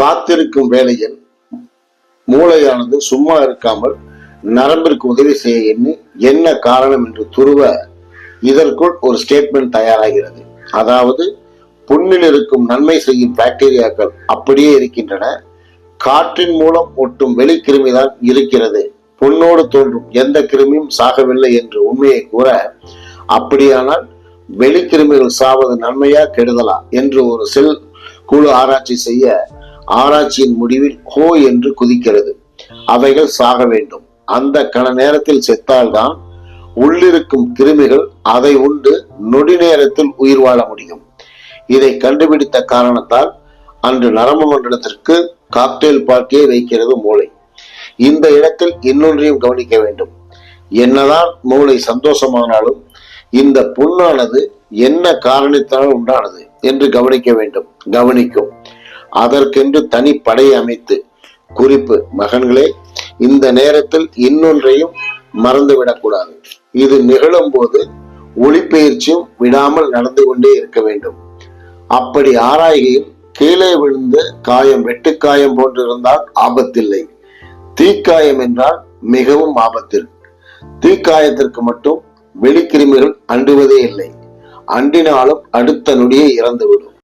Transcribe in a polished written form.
காத்திருக்கும் வேளையில் மூளையானது சும்மா இருக்காமல் நரம்பிற்கு உதவி செய்ய எண்ணி என்ன காரணம் என்று துருவ இதற்குள் ஒரு ஸ்டேட்மெண்ட் தயாராகிறது. அதாவது புண்ணில் இருக்கும் நன்மை செய்யும் பாக்டீரியாக்கள் அப்படியே இருக்கின்றன, காற்றின் மூலம் ஒட்டும் வெளிக்கிருமிதான் இருக்கிறது, புண்ணோடு தோன்றும் எந்த கிருமியும் சாகவில்லை என்று உண்மையை கூற, அப்படியானால் வெளிக்கிருமிகள் சாவது நன்மையா கெடுதலா என்று ஒரு செல் குழு ஆராய்ச்சி செய்ய ஆராய்ச்சியின் முடிவில் ஹோ என்று குதிக்கிறது. அவைகள் சாக வேண்டும். அந்த கண நேரத்தில் செத்தால்தான் உள்ளிருக்கும் கிருமிகள் அதை உண்டு நொடி நேரத்தில் உயிர் வாழ முடியும். இதை கண்டுபிடித்த காரணத்தால் அன்று நரம்பு மண்டலத்திற்கு காக்டெயில் பார்ட்டியை வைக்கிறது மூளை. இந்த இடத்தில் இன்னொன்றையும் கவனிக்க வேண்டும். என்னதான் மூளை சந்தோஷமானாலும் இந்த புண்ணானது என்ன காரணத்தால் உண்டானது என்று கவனிக்க வேண்டும். கவனிக்கும். அதற்கென்று தனி படையை அமைத்து, குறிப்பு மகன்களே, இந்த நேரத்தில் இன்னொன்றையும் மறந்துவிடக்கூடாது. இது நிகழும் போது ஒளிப்பெயர்ச்சியும் விடாமல் நடந்து கொண்டே இருக்க வேண்டும். அப்படி ஆராய்கையில் கீழே விழுந்து காயம் வெட்டுக்காயம் போன்றிருந்தால் ஆபத்தில்லை. தீக்காயம் என்றால் மிகவும் ஆபத்தில். தீக்காயத்திற்கு மட்டும் வெளிக்கிருமிகள் அண்டுவதே இல்லை. அண்டினாலும் அடுத்த நொடியே இறந்துவிடும்.